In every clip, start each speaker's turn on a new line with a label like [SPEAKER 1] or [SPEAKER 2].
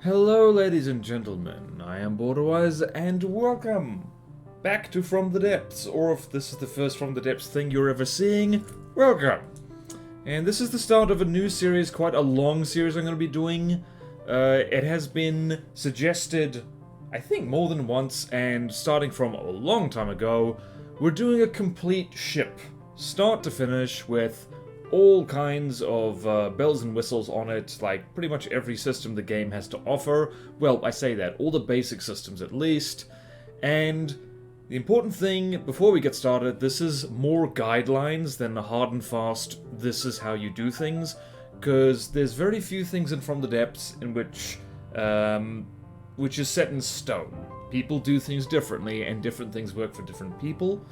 [SPEAKER 1] Hello, ladies and gentlemen. I am BorderWise, and welcome back to From the Depths. Or if this is the first From the Depths thing you're ever seeing, welcome. And this is the start of a new series, quite a long series I'm going to be doing. It has been suggested, I think, more than once, and starting from a long time ago, we're doing a complete ship, start to finish, with all kinds of bells and whistles on it, like pretty much every system the game has to offer. Well, I say that, all the basic systems at least. And the important thing, before we get started, this is more guidelines than a hard and fast, this is how you do things, because there's very few things in From the Depths in which is set in stone. People do things differently, and different things work for different people.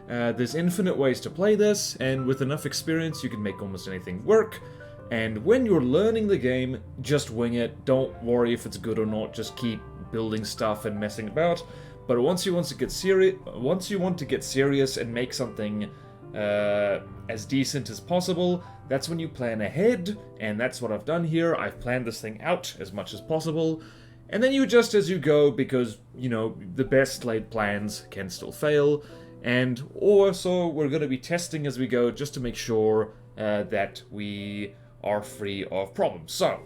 [SPEAKER 1] There's infinite ways to play this, and with enough experience you can make almost anything work. And when you're learning the game, just wing it. Don't worry if it's good or not, just keep building stuff and messing about. But once you want to get serious and make something as decent as possible, that's when you plan ahead, and that's what I've done here. I've planned this thing out as much as possible. And then you adjust as you go, because, you know, the best laid plans can still fail. And also, we're going to be testing as we go, just to make sure that we are free of problems. So,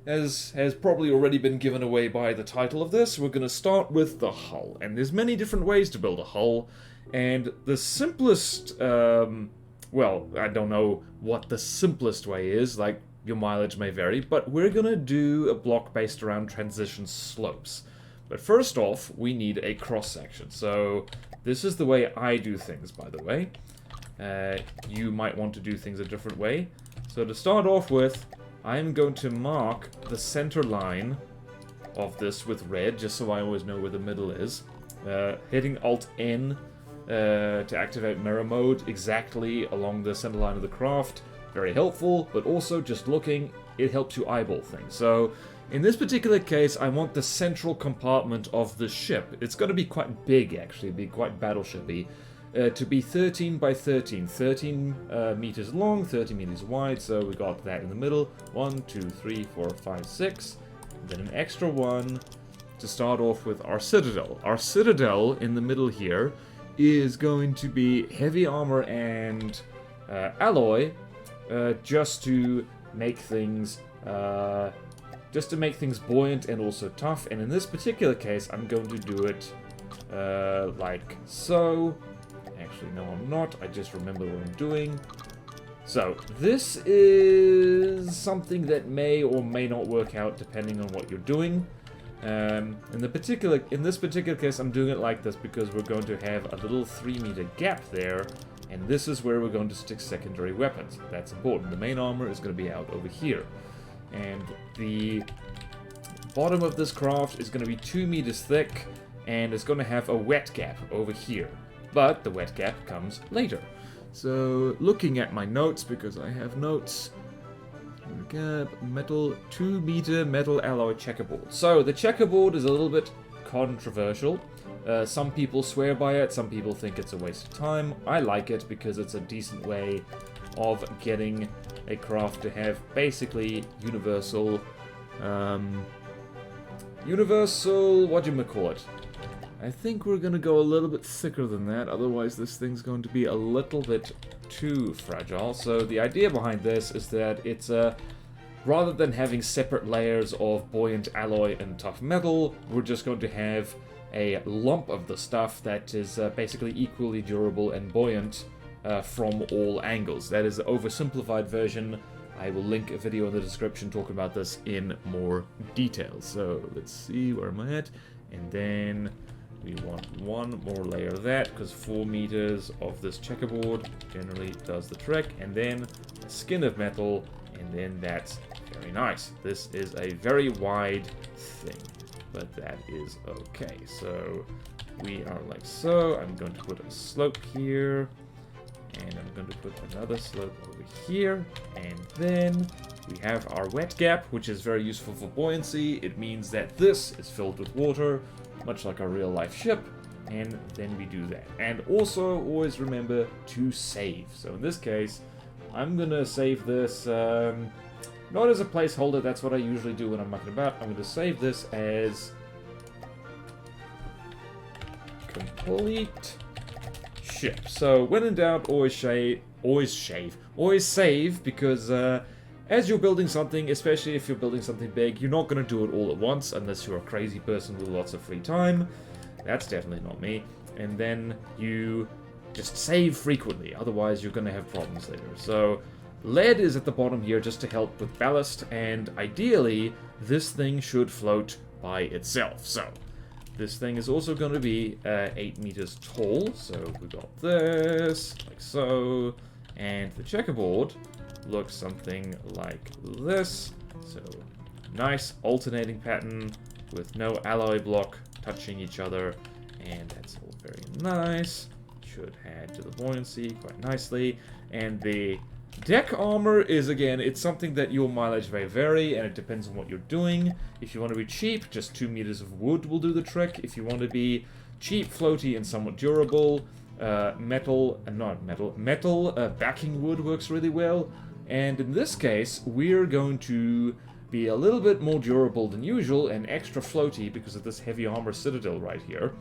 [SPEAKER 1] as has probably already been given away by the title of this, we're going to start with the hull. And there's many different ways to build a hull, and the simplest, well, I don't know what the simplest way is, like, your mileage may vary, but we're going to do a block based around transition slopes. But first off, we need a cross-section. So this is the way I do things, by the way. You might want to do things a different way. So to start off with, I'm going to mark the center line of this with red, just so I always know where the middle is. Hitting Alt-N to activate mirror mode exactly along the center line of the craft. Very helpful, but also just looking, it helps you eyeball things. So in this particular case, I want the central compartment of the ship. It's going to be quite big, actually, be quite battleshipy, to be 13 by 13. 13 meters long, 30 meters wide, so we got that in the middle. 1, 2, 3, 4, 5, 6. And then an extra one to start off with our citadel. Our citadel in the middle here is going to be heavy armor and alloy, just to make things buoyant and also tough. And in this particular case, I'm going to do it like so. Actually, no, I'm not. I just remember what I'm doing. So this is something that may or may not work out depending on what you're doing. In this particular case, I'm doing it like this because we're going to have a little 3-meter gap there. And this is where we're going to stick secondary weapons. That's important. The main armor is going to be out over here. And the bottom of this craft is going to be 2 meters thick, and it's going to have a wet gap over here. But the wet gap comes later. So, looking at my notes, because I have notes. Gap, metal, 2-meter metal alloy checkerboard. So, the checkerboard is a little bit controversial. Some people swear by it, some people think it's a waste of time. I like it because it's a decent way of getting a craft to have basically universal, whatchamacallit. I think we're gonna go a little bit thicker than that, otherwise this thing's going to be a little bit too fragile. So the idea behind this is that it's rather than having separate layers of buoyant alloy and tough metal, we're just going to have a lump of the stuff that is basically equally durable and buoyant from all angles. That is the oversimplified version. I will link a video in the description talking about this in more detail. So let's see, where am I at? And then we want one more layer of that, because 4 meters of this checkerboard generally does the trick. And then a skin of metal, and then that's very nice. This is a very wide thing, but that is okay. So we are like so. I'm going to put a slope here, and I'm going to put another slope over here, and then we have our wet gap, which is very useful for buoyancy. It means that this is filled with water, much like a real-life ship, and then we do that. And also, always remember to save. So in this case, I'm gonna save this not as a placeholder. That's what I usually do when I'm mucking about. I'm going to save this as complete ship. So when in doubt, always save, because as you're building something, especially if you're building something big, you're not going to do it all at once unless you're a crazy person with lots of free time. That's definitely not me. And then you just save frequently, otherwise you're going to have problems later. So lead is at the bottom here just to help with ballast, and ideally this thing should float by itself. So this thing is also going to be 8 meters tall, so we got this, like so, and the checkerboard looks something like this. So nice alternating pattern with no alloy block touching each other, and that's all very nice. Should add to the buoyancy quite nicely. And the deck armor is, again, it's something that your mileage may vary, and it depends on what you're doing. If you want to be cheap, just 2 meters of wood will do the trick. If you want to be cheap, floaty, and somewhat durable, metal backing wood works really well. And in this case, we're going to be a little bit more durable than usual and extra floaty because of this heavy armor citadel right here.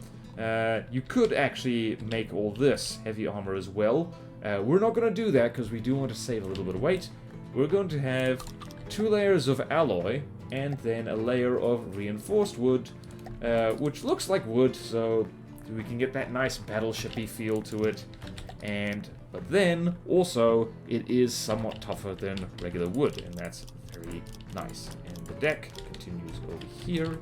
[SPEAKER 1] You could actually make all this heavy armor as well. We're not going to do that because we do want to save a little bit of weight. We're going to have 2 layers of alloy and then a layer of reinforced wood, which looks like wood, so we can get that nice battleshipy feel to it. But then, also, it is somewhat tougher than regular wood, and that's very nice. And the deck continues over here,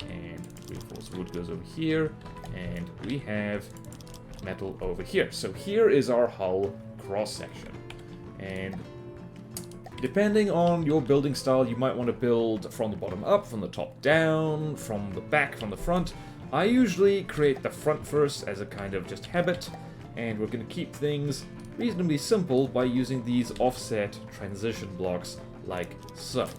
[SPEAKER 1] and reinforced wood goes over here, and we have metal over here. So here is our hull cross-section. And depending on your building style, you might want to build from the bottom up, from the top down, from the back, from the front. I usually create the front first as a kind of just habit, and we're going to keep things reasonably simple by using these offset transition blocks like so.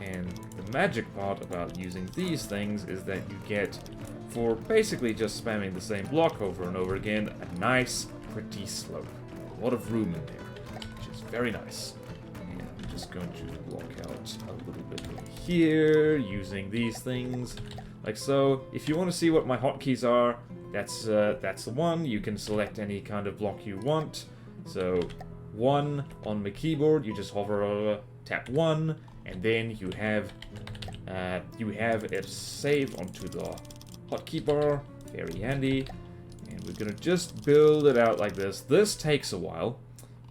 [SPEAKER 1] And the magic part about using these things is that you get, for basically just spamming the same block over and over again, a nice, pretty slope. A lot of room in there, which is very nice. And I'm just going to block out a little bit over here using these things like so. If you want to see what my hotkeys are, that's the one. You can select any kind of block you want. So 1 on my keyboard, you just hover over, tap 1, and then you have it saved onto the hotkey bar. Very handy. And we're gonna just build it out like this. This takes a while.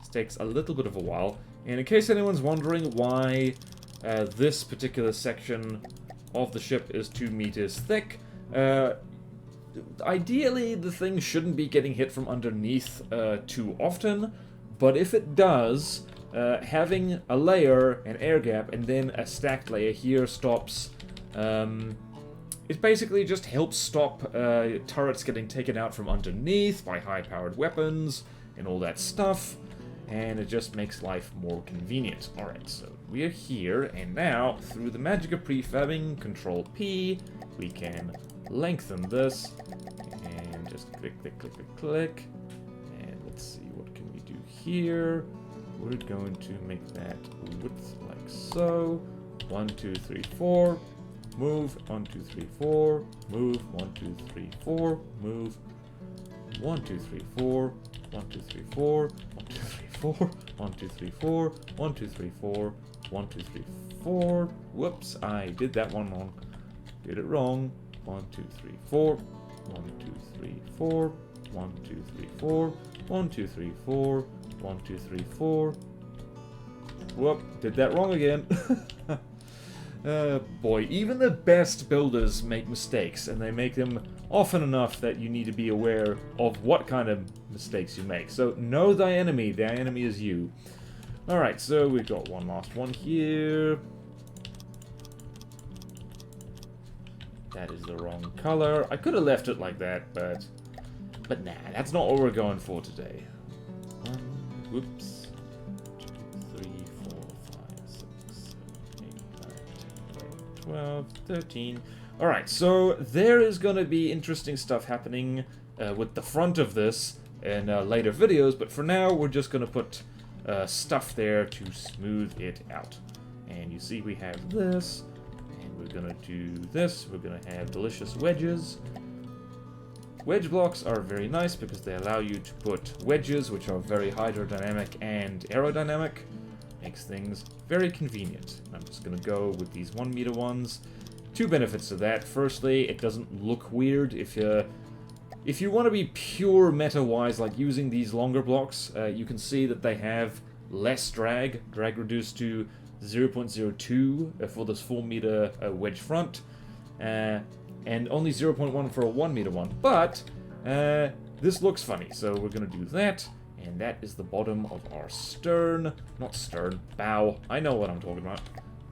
[SPEAKER 1] This takes a little bit of a while. And in case anyone's wondering why this particular section of the ship is 2 meters thick, ideally the thing shouldn't be getting hit from underneath too often, but if it does, having a layer, an air gap, and then a stacked layer here stops. It basically just helps stop turrets getting taken out from underneath by high-powered weapons and all that stuff, and it just makes life more convenient. Alright, so we're here, and now, through the magic of prefabbing, Control P, we can lengthen this, and just click, click, click, click, click, and let's see, what can we do here? We're going to make that width like so. 1, 2, 3, 4. Move. 1, 2, 3, 4. Move. 1, 2, 3, 4. Move. 1, 2, 3, 4. 1, 2, 3, 4. 1, 2, 3, 4. 1, 2, 3, 4. 1, 2, 3, 4. 1, 2, 3, 4. Whoops, I did that one wrong. Did it wrong. 1, 2, 3, 4. 1, 2, 3, 4. 1, 2, 3, 4. 1, 2, 3, 4. 1, 2, 3, 4. Whoop, did that wrong again. Boy, even the best builders make mistakes, and they make them often enough that you need to be aware of what kind of mistakes you make. So, know thy enemy is you. Alright, so we've got one last one here. That is the wrong color. I could have left it like that, but nah, that's not what we're going for today. 1, whoops, 2, 3, 4, 5, 6, 7, 8, 9, 10, 11, 12, 13. Alright, so there is going to be interesting stuff happening with the front of this in later videos, but for now we're just going to put stuff there to smooth it out. and you see we have this, and we're gonna do this. We're gonna have delicious wedges. Wedge blocks are very nice because they allow you to put wedges, which are very hydrodynamic and aerodynamic. Makes things very convenient. I'm just gonna go with these 1 meter ones. Two benefits to that. Firstly, it doesn't look weird if you want to be pure meta-wise, like using these longer blocks. You can see that they have less drag reduced to 0.02 for this 4 meter wedge front. And only 0.1 for a 1 meter one. But this looks funny, so we're going to do that. And that is the bottom of our stern. Not stern, bow. I know what I'm talking about.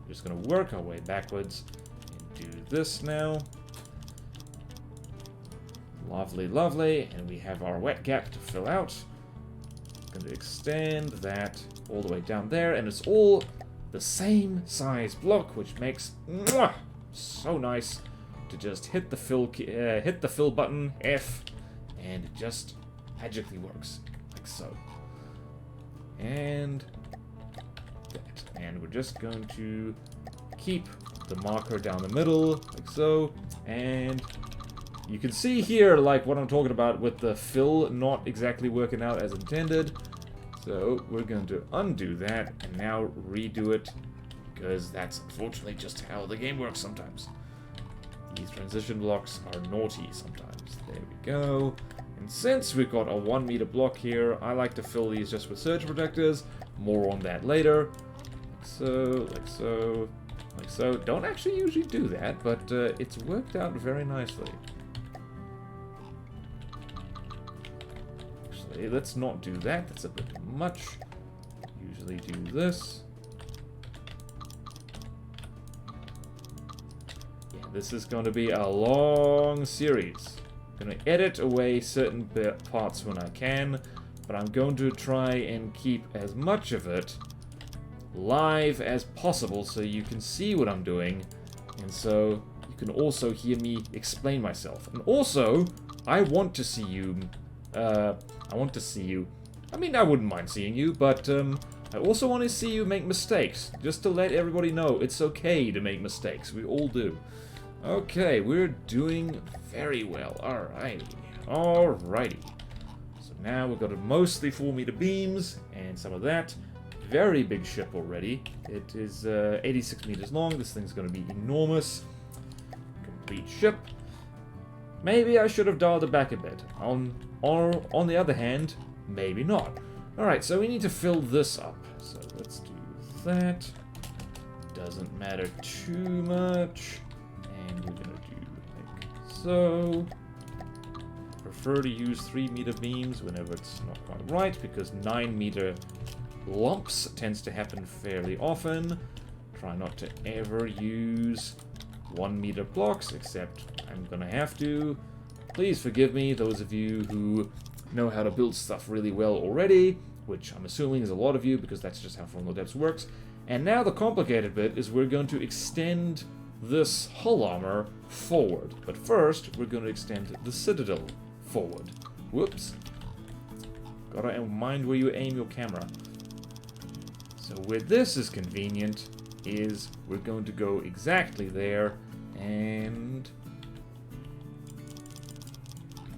[SPEAKER 1] We're just going to work our way backwards and do this now. Lovely, lovely. And we have our wet gap to fill out. Going to extend that all the way down there. And it's all the same size block, which makes so nice. To just hit the fill button, F, and it just magically works, like so. And that. And we're just going to keep the marker down the middle, like so. And you can see here, like, what I'm talking about with the fill not exactly working out as intended. So we're going to undo that and now redo it, because that's unfortunately just how the game works sometimes. These transition blocks are naughty sometimes. There we go. And since we've got a 1 meter block here, I like to fill these just with surge protectors. More on that later. Like so, like so, like so. Don't actually usually do that, but it's worked out very nicely. Actually, let's not do that. That's a bit much. Usually do this. This is going to be a long series. I'm going to edit away certain parts when I can, but I'm going to try and keep as much of it live as possible so you can see what I'm doing, and so you can also hear me explain myself. And also, I want to see you. I mean, I wouldn't mind seeing you, but I also want to see you make mistakes, just to let everybody know it's okay to make mistakes. We all do. Okay, we're doing very well. Alrighty. Alrighty. So now we've got mostly 4 meter beams and some of that. Very big ship already. It is 86 meters long. This thing's going to be enormous. Complete ship. Maybe I should have dialed it back a bit. On the other hand, maybe not. Alright, so we need to fill this up. So let's do that. Doesn't matter too much. And we're gonna do like so. Prefer to use 3 meter beams whenever it's not quite right, because 9 meter lumps tends to happen fairly often. Try not to ever use 1 meter blocks, except I'm gonna have to. Please forgive me, those of you who know how to build stuff really well already, which I'm assuming is a lot of you, because that's just how From the Depths works. And now the complicated bit is we're going to extend this hull armor forward. But first, we're going to extend the citadel forward. Whoops. Gotta mind where you aim your camera. So where this is convenient is we're going to go exactly there, and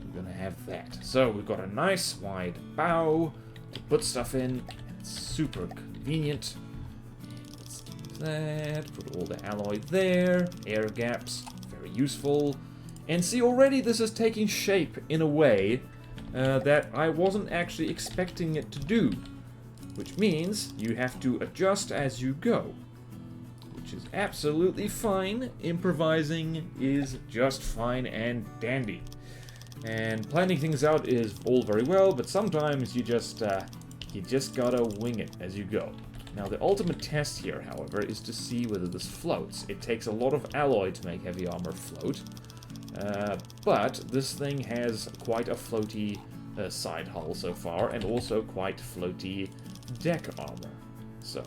[SPEAKER 1] we're going to have that. So we've got a nice wide bow to put stuff in, and it's super convenient. That, put all the alloy there, air gaps, very useful. And see, already this is taking shape in a way that I wasn't actually expecting it to do. Which means you have to adjust as you go. Which is absolutely fine. Improvising is just fine and dandy. And planning things out is all very well, but sometimes you just gotta wing it as you go. Now, the ultimate test here, however, is to see whether this floats. It takes a lot of alloy to make heavy armor float, but this thing has quite a floaty side hull so far, and also quite floaty deck armor. So,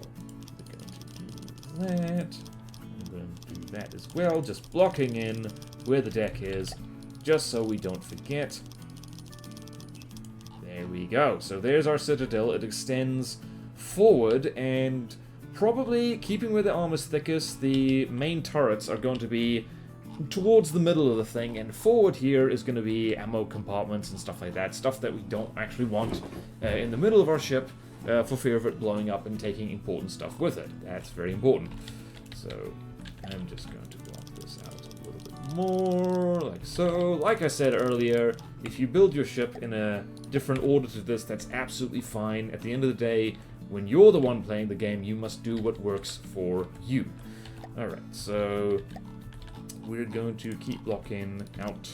[SPEAKER 1] we're going to do that. I'm going to do that as well, just blocking in where the deck is, just so we don't forget. There we go. So there's our citadel. It extends forward, and Probably, keeping where the armor's thickest, the main turrets are going to be towards the middle of the thing, and forward here is going to be ammo compartments and stuff like that. Stuff that we don't actually want in the middle of our ship for fear of it blowing up and taking important stuff with it. That's very important. So I'm just going to block this out a little bit more, like so. Like I said earlier, if you build your ship in a different order to this, that's absolutely fine. At the end of the day, when you're the one playing the game, you must do what works for you. Alright, so we're going to keep blocking out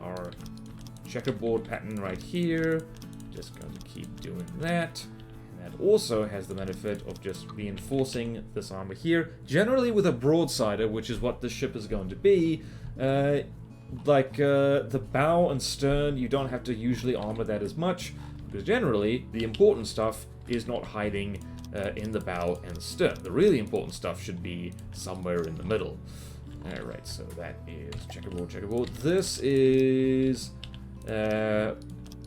[SPEAKER 1] our checkerboard pattern right here. Just going to keep doing that. And that also has the benefit of just reinforcing this armor here. Generally with a broadsider, which is what the ship is going to be, the bow and stern, you don't have to usually armor that as much, because generally the important stuff is not hiding in the bow and stern. The really important stuff should be somewhere in the middle. Alright, so that is checkerboard, checkerboard. This is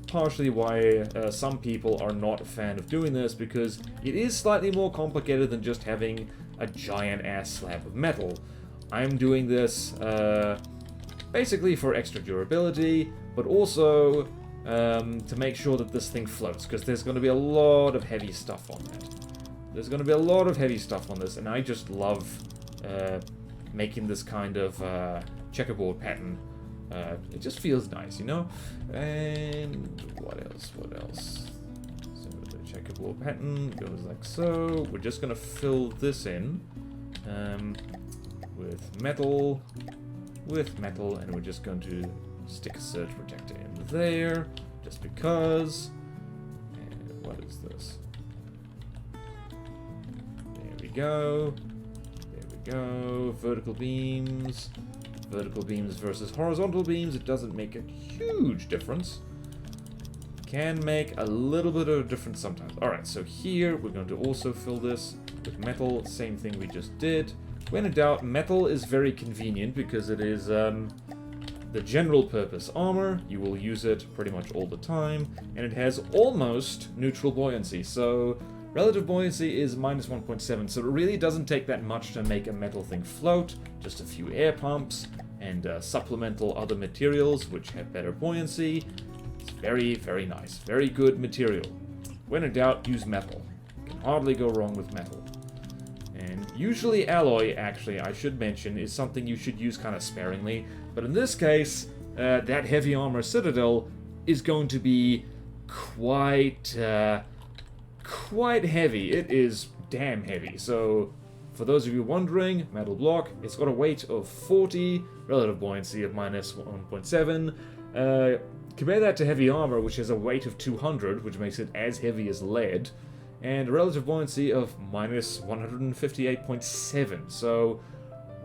[SPEAKER 1] partially why some people are not a fan of doing this, because it is slightly more complicated than just having a giant-ass slab of metal. I'm doing this basically for extra durability, but also to make sure that this thing floats, because there's going to be a lot of heavy stuff on that. There's going to be a lot of heavy stuff on this, and I just love making this kind of checkerboard pattern. It just feels nice, you know? And what else? What else? So the checkerboard pattern goes like so. We're just going to fill this in with metal, and we're just going to stick a surge protector in there, just because. And what is this? There we go. Go. Vertical beams versus horizontal beams. It doesn't make a huge difference. Can make a little bit of a difference sometimes. Alright, so here we're going to also fill this with metal. Same thing we just did. When in doubt, metal is very convenient because it is the general purpose armor. You will use it pretty much all the time, and it has almost neutral buoyancy. So relative buoyancy is minus 1.7, so it really doesn't take that much to make a metal thing float. Just a few air pumps and supplemental other materials which have better buoyancy. It's very, very nice. Very good material. When in doubt, use metal. You can hardly go wrong with metal. And usually alloy, actually, I should mention, is something you should use kind of sparingly. But in this case, that heavy armor citadel is going to be quite heavy. It is damn heavy. So, for those of you wondering, metal block, it's got a weight of 40, relative buoyancy of minus 1.7. Compare that to heavy armor, which has a weight of 200, which makes it as heavy as lead, and a relative buoyancy of minus 158.7. So,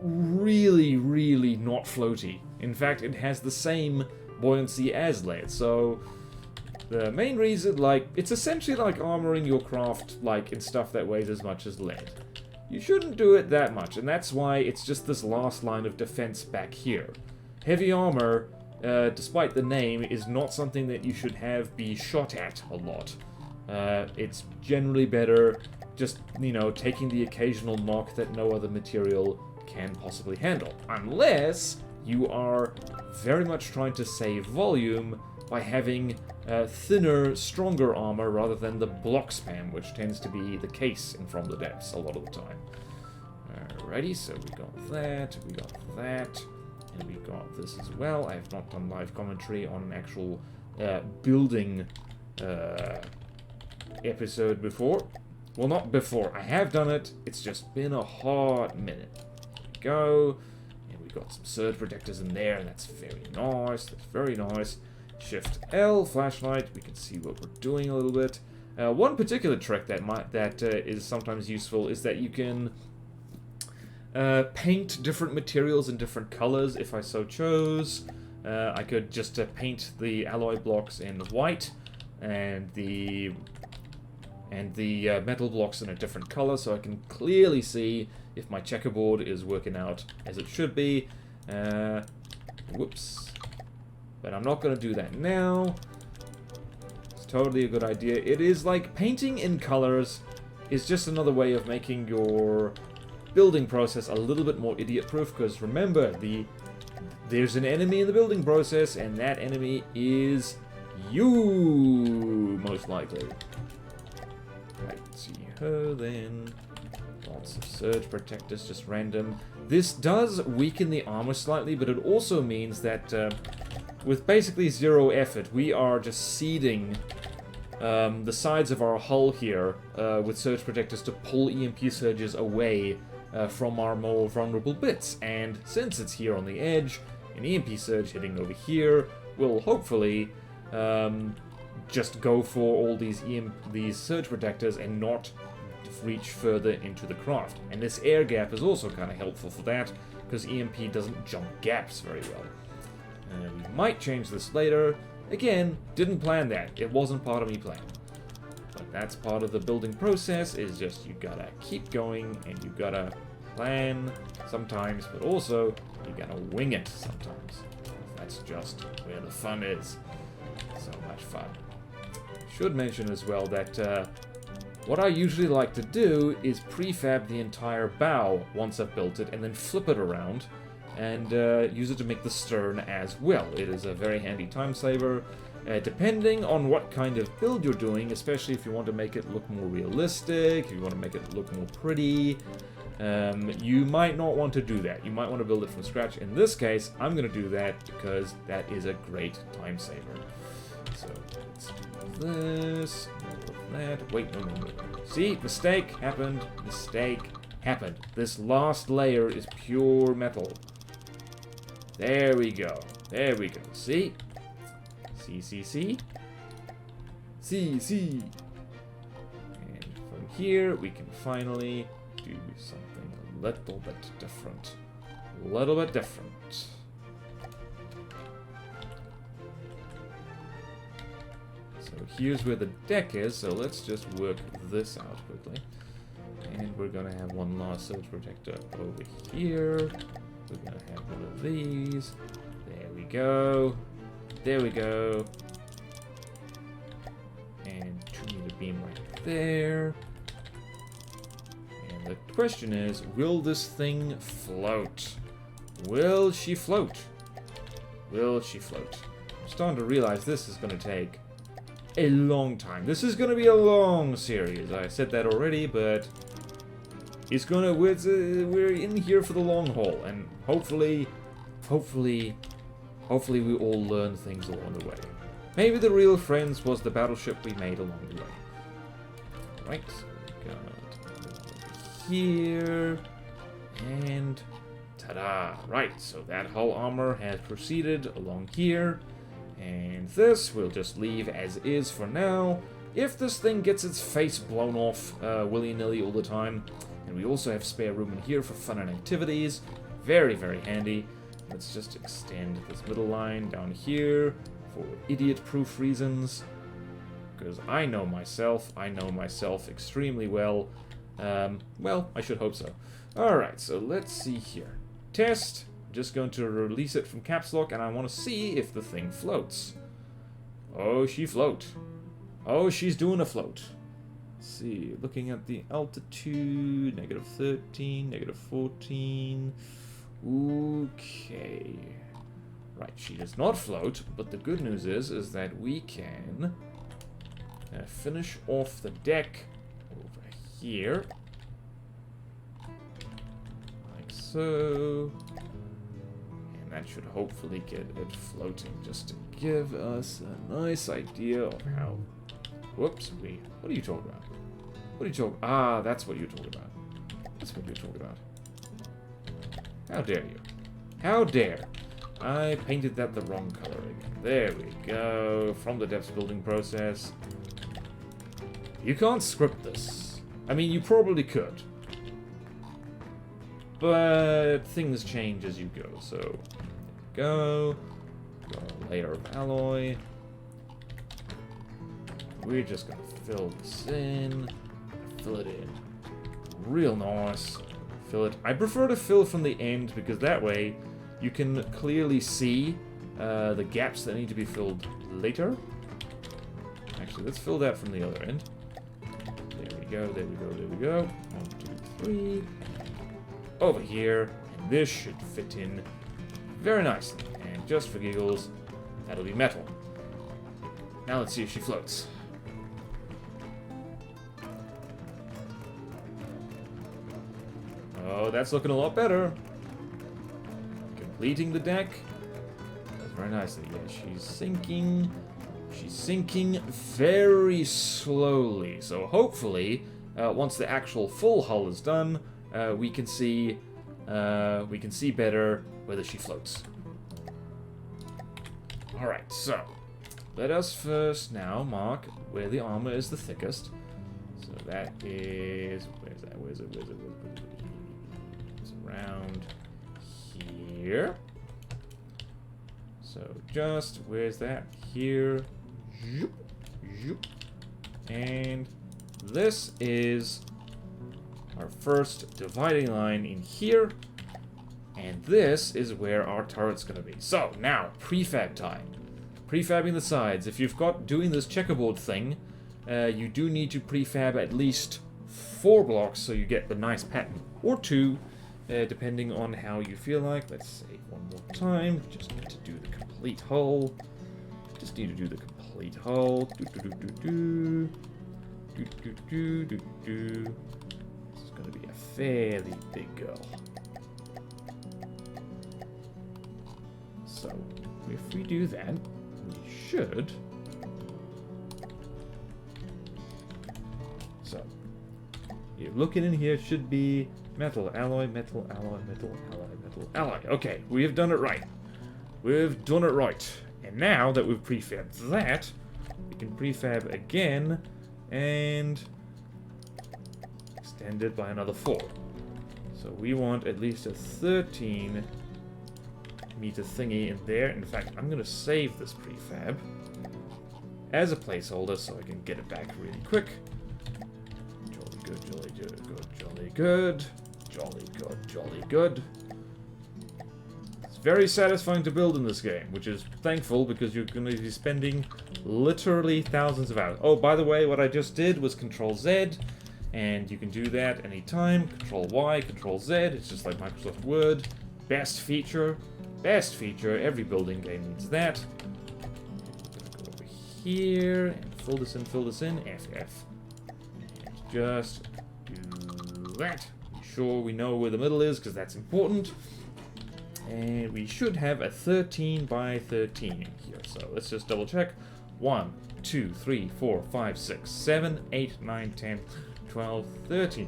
[SPEAKER 1] really, really not floaty. In fact, it has the same buoyancy as lead. So, the main reason, it's essentially like armoring your craft, in stuff that weighs as much as lead. You shouldn't do it that much, and that's why it's just this last line of defense back here. Heavy armor, despite the name, is not something that you should have be shot at a lot. It's generally better just, taking the occasional knock that no other material can possibly handle. Unless you are very much trying to save volume by having thinner, stronger armor rather than the block spam, which tends to be the case in From the Depths a lot of the time. Alrighty, so we got that, and we got this as well. I have not done live commentary on an actual building episode before. Well, not before. I have done it. It's just been a hot minute. Here we go. And we got some surge protectors in there, and that's very nice. That's very nice. Shift L, flashlight. We can see what we're doing a little bit. One particular trick that is sometimes useful is that you can paint different materials in different colors if I so chose. I could just paint the alloy blocks in white and the metal blocks in a different color, so I can clearly see if my checkerboard is working out as it should be. Whoops. But I'm not going to do that now. It's totally a good idea. It is like painting in colors is just another way of making your building process a little bit more idiot-proof, because remember, there's an enemy in the building process, and that enemy is you, most likely. Right, see her then. Lots of surge protectors, just random. This does weaken the armor slightly, but it also means that with basically zero effort, we are just seeding the sides of our hull here with surge protectors to pull EMP surges away from our more vulnerable bits. And since it's here on the edge, an EMP surge hitting over here will hopefully just go for all these surge protectors and not reach further into the craft. And this air gap is also kind of helpful for that, because EMP doesn't jump gaps very well. We might change this later. Again, didn't plan that. It wasn't part of me plan. But that's part of the building process, is just you gotta keep going, and you gotta plan sometimes, but also you gotta wing it sometimes. That's just where the fun is. So much fun. Should mention as well that what I usually like to do is prefab the entire bow once I've built it, and then flip it around and use it to make the stern as well. It is a very handy time saver. Depending on what kind of build you're doing, especially if you want to make it look more realistic, if you want to make it look more pretty, you might not want to do that. You might want to build it from scratch. In this case, I'm going to do that because that is a great time saver. So let's do this, that. Wait, no. See, mistake happened. Mistake happened. This last layer is pure metal. There we go. There we go. See? See? And from here, we can finally do something a little bit different. So here's where the deck is, so let's just work this out quickly. And we're gonna have one last surge protector over here. We're gonna have one of these. There we go. And 2-meter beam right there. And the question is, will this thing float? Will she float? I'm starting to realize this is going to take a long time. This is going to be a long series. I said that already, but it's gonna. We're in here for the long haul, and hopefully we all learn things along the way. Maybe the real friends was the battleship we made along the way. Right, so we got over here, and ta-da! Right, so that hull armor has proceeded along here, and this we'll just leave as is for now. If this thing gets its face blown off willy-nilly all the time, and we also have spare room in here for fun and activities, very, very handy. Let's just extend this middle line down here for idiot-proof reasons, because I know myself extremely well. Well, I should hope so. Alright, so let's see here. Test. I'm just going to release it from caps lock, and I want to see if the thing floats. Oh, she float. Oh, she's doing a float. Let's see, looking at the altitude, -13, -14. Okay. Right, she does not float, but the good news is that we can finish off the deck over here. Like so. And that should hopefully get it floating, just to give us a nice idea of how... Whoops, what are you talking about? What are you talking... Ah, that's what you're talking about. That's what you're talking about. How dare you? How dare? I painted that the wrong color again. There we go. From the depths building process. You can't script this. I mean, you probably could. But things change as you go. So, there we go. Got a layer of alloy. We're just gonna fill this in. Fill it in. Real nice. Fill it. I prefer to fill from the end because that way you can clearly see the gaps that need to be filled later. Actually, let's fill that from the other end. There we go, there we go, there we go. 1, 2, 3. Over here. And this should fit in very nicely. And just for giggles, that'll be metal. Now let's see if she floats. Oh, that's looking a lot better. Completing the deck. That's very nicely. Yeah, she's sinking. She's sinking very slowly. So hopefully, once the actual full hull is done, we can see better whether she floats. All right. So let us first now mark where the armor is the thickest. So that is where's that? Where's it? It's around here. So just where's that? Here. Zoop, zoop. And this is our first dividing line in here. And this is where our turret's going to be. So now, prefab time. Prefabbing the sides. If you've got doing this checkerboard thing, you do need to prefab at least 4 blocks so you get the nice pattern. Or 2, depending on how you feel like. Let's save one more time. Just need to do the complete hull. Just need to do the complete hull. This is going to be a fairly big girl. So, if we do that, we should. So, you're looking in here, should be metal, alloy, metal, alloy, metal, alloy, metal, alloy. Okay, we have done it right. We've done it right. And now that we've prefabbed that, we can prefab again and extend it by another 4. So we want at least a 13 meter thingy in there. In fact, I'm going to save this prefab as a placeholder so I can get it back really quick. Jolly good, jolly good, good, jolly good, jolly good, jolly good. It's very satisfying to build in this game, which is thankful because you're going to be spending literally thousands of hours. Oh, by the way, what I just did was Control Z, and you can do that anytime. Control Y, Control Z. It's just like Microsoft Word. Best feature. Best feature. Every building game needs that. I'm going to go over here and fill this in, FF. And just do that. Be sure we know where the middle is, because that's important. And we should have a 13 by 13 in here. So let's just double check. 1, 2, 3, 4, 5, 6, 7, 8, 9, 10, 12, 13.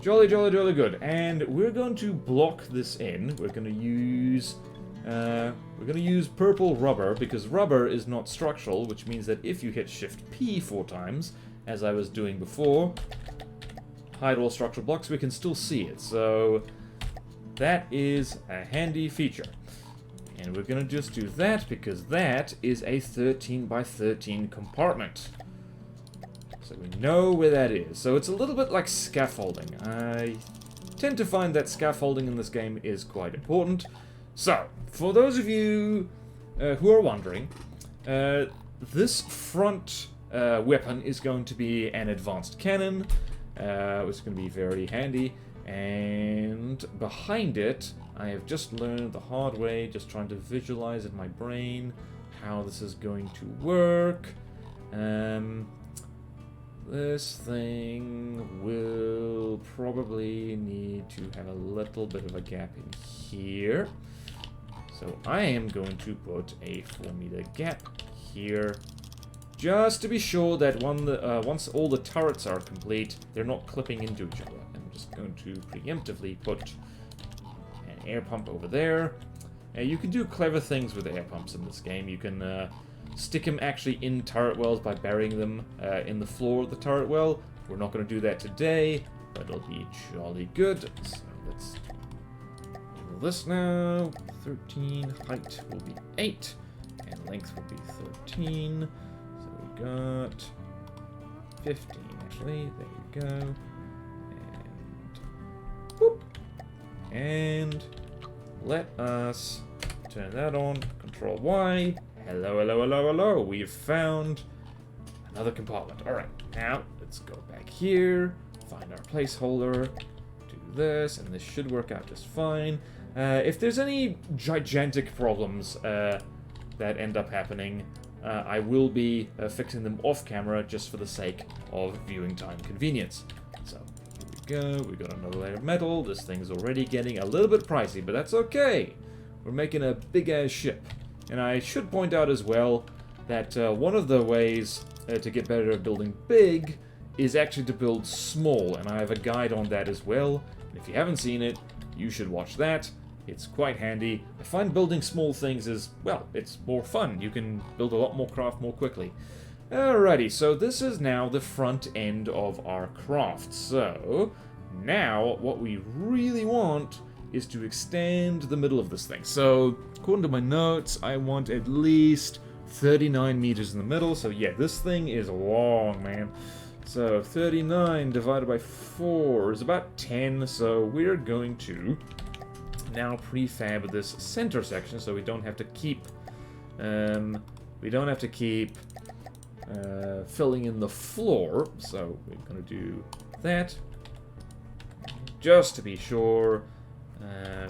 [SPEAKER 1] Jolly, jolly, jolly good. And we're going to block this in. We're going to use purple rubber, because rubber is not structural, which means that if you hit Shift P 4 times, as I was doing before, hide all structural blocks, we can still see it. So that is a handy feature. And we're going to just do that because that is a 13 by 13 compartment. So we know where that is. So it's a little bit like scaffolding. I tend to find that scaffolding in this game is quite important. So, for those of you who are wondering, this front weapon is going to be an advanced cannon, which is going to be very handy. And behind it, I have just learned the hard way, just trying to visualize in my brain how this is going to work. This thing will probably need to have a little bit of a gap in here. So I am going to put a 4-meter gap here, just to be sure that once all the turrets are complete, they're not clipping into each other. I'm just going to preemptively put an air pump over there. You can do clever things with air pumps in this game. You can stick them actually in turret wells by burying them in the floor of the turret well. We're not going to do that today, but it'll be jolly good. So let's do this now. 13, height will be 8, and length will be 13. So we got 15 actually. There you go. And whoop. And let us turn that on. Control Y. Hello, hello, hello, hello. We've found another compartment. Alright, now let's go back here, find our placeholder, do this, and this should work out just fine. If there's any gigantic problems that end up happening, I will be fixing them off camera just for the sake of viewing time convenience. So, here we go, we got another layer of metal. This thing's already getting a little bit pricey, but that's okay. We're making a big-ass ship. And I should point out as well that one of the ways to get better at building big is actually to build small, and I have a guide on that as well. And if you haven't seen it, you should watch that. It's quite handy. I find building small things is, well, it's more fun. You can build a lot more craft more quickly. Alrighty, so this is now the front end of our craft. So, now what we really want is to extend the middle of this thing. So, according to my notes, I want at least 39 meters in the middle. So yeah, this thing is long, man. So 39 divided by 4 is about 10. So we're going to now prefab this center section, so we don't have to keep filling in the floor. So we're going to do that just to be sure.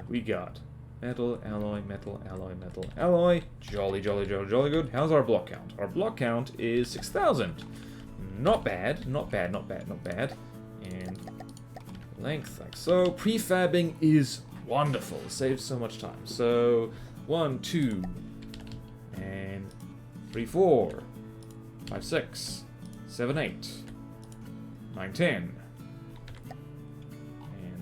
[SPEAKER 1] We got metal, alloy, metal, alloy, metal, alloy. Jolly, jolly, jolly, jolly good. How's our block count? Our block count is 6,000. Not bad, not bad, not bad, not bad. And length, like so. Prefabbing is wonderful. Saves so much time. So, 1, 2, and 3, 4, 5, 6, 7, 8, 9, 10.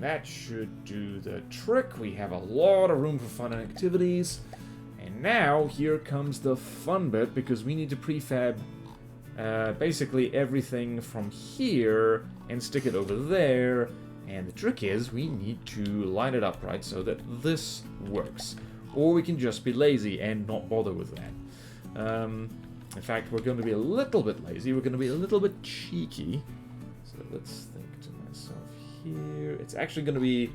[SPEAKER 1] That should do the trick. We have a lot of room for fun and activities. And now, here comes the fun bit, because we need to prefab basically everything from here and stick it over there. And the trick is, we need to line it up right so that this works. Or we can just be lazy and not bother with that. In fact, we're going to be a little bit lazy. We're going to be a little bit cheeky. So let's think to myself here. It's actually going to be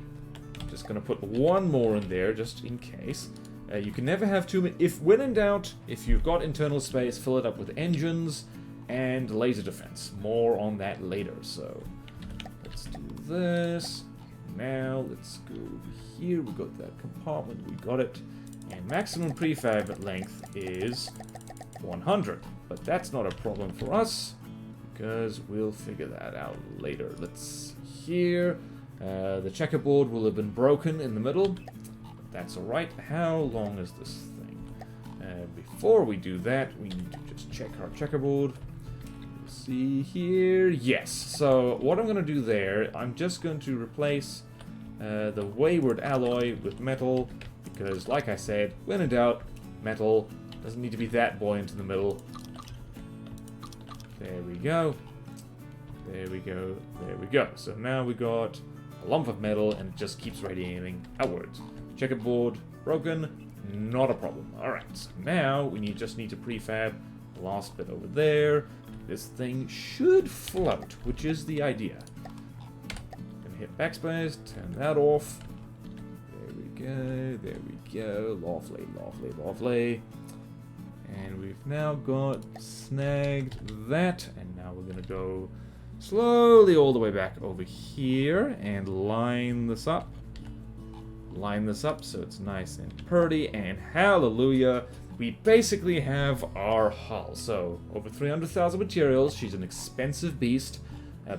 [SPEAKER 1] just going to put one more in there just in case. You can never have too many. When in doubt, if you've got internal space, fill it up with engines and laser defense. More on that later. So let's do this. Now let's go over here. We got that compartment. We got it. And maximum prefab length is 100. But that's not a problem for us, because we'll figure that out later. Let's here. The checkerboard will have been broken in the middle. That's alright. How long is this thing? Before we do that, we need to just check our checkerboard. We'll see here. Yes. So what I'm going to do there, I'm just going to replace the wayward alloy with metal, because like I said, when in doubt, metal doesn't need to be that buoyant in the middle. There we go. There we go. There we go. So now we got a lump of metal and it just keeps radiating outwards. Checkerboard broken, not a problem. Alright, so now we just need to prefab the last bit over there. This thing should float, which is the idea. Gonna hit backspace, turn that off. There we go, there we go. Lovely, lovely, lovely. And we've now got snagged that, and now we're gonna go slowly all the way back over here and line this up. Line this up so it's nice and pretty, and hallelujah, we basically have our hull. So, over 300,000 materials. She's an expensive beast,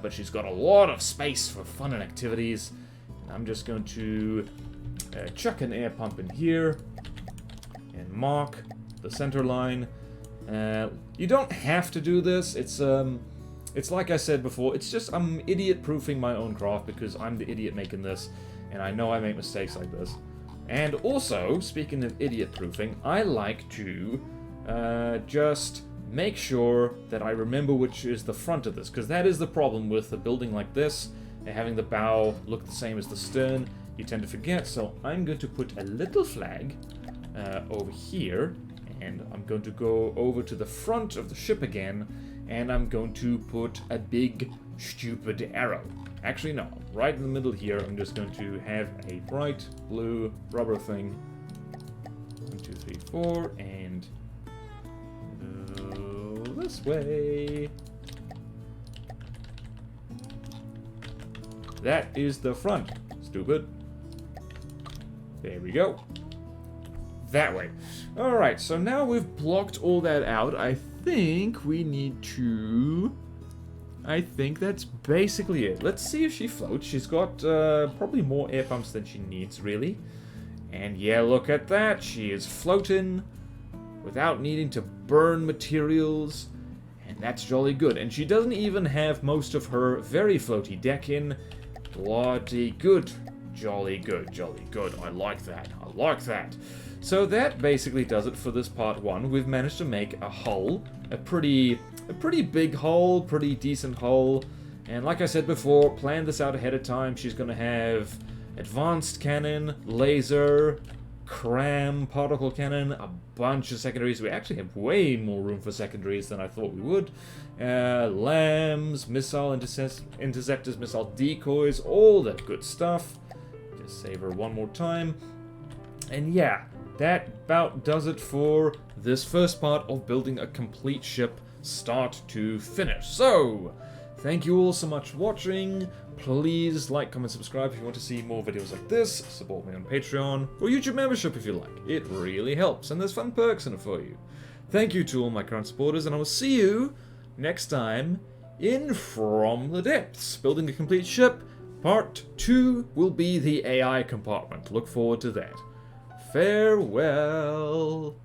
[SPEAKER 1] but she's got a lot of space for fun and activities. I'm just going to chuck an air pump in here and mark the center line. You don't have to do this. It's like I said before, it's just I'm idiot-proofing my own craft because I'm the idiot making this, and I know I make mistakes like this. And also, speaking of idiot-proofing, I like to just make sure that I remember which is the front of this, because that is the problem with a building like this, and having the bow look the same as the stern. You tend to forget, so I'm going to put a little flag over here, and I'm going to go over to the front of the ship again, and I'm going to put a big, stupid arrow. Actually, no. Right in the middle here, I'm just going to have a bright blue rubber thing. 1, 2, 3, 4, and go this way. That is the front. Stupid. There we go. That way. Alright, so now we've blocked all that out. I think we need to... I think that's basically it. Let's see if she floats. She's got probably more air pumps than she needs, really. And yeah, look at that. She is floating without needing to burn materials. And that's jolly good. And she doesn't even have most of her very floaty deck in. Bloody good. Jolly good, jolly good. I like that. I like that. So that basically does it for this part 1. We've managed to make a hull. A pretty big hull, pretty decent hull. And like I said before, plan this out ahead of time. She's going to have advanced cannon, laser, cram, particle cannon, a bunch of secondaries. We actually have way more room for secondaries than I thought we would. Lambs, missile interceptors, missile decoys, all that good stuff. Just save her one more time. And yeah, that about does it for this first part of building a complete ship, start to finish. So, thank you all so much for watching. Please like, comment, subscribe if you want to see more videos like this. Support me on Patreon or YouTube membership if you like. It really helps, and there's fun perks in it for you. Thank you to all my current supporters, and I will see you next time in From the Depths. Building a complete ship. Part 2 will be the AI compartment. Look forward to that. Farewell.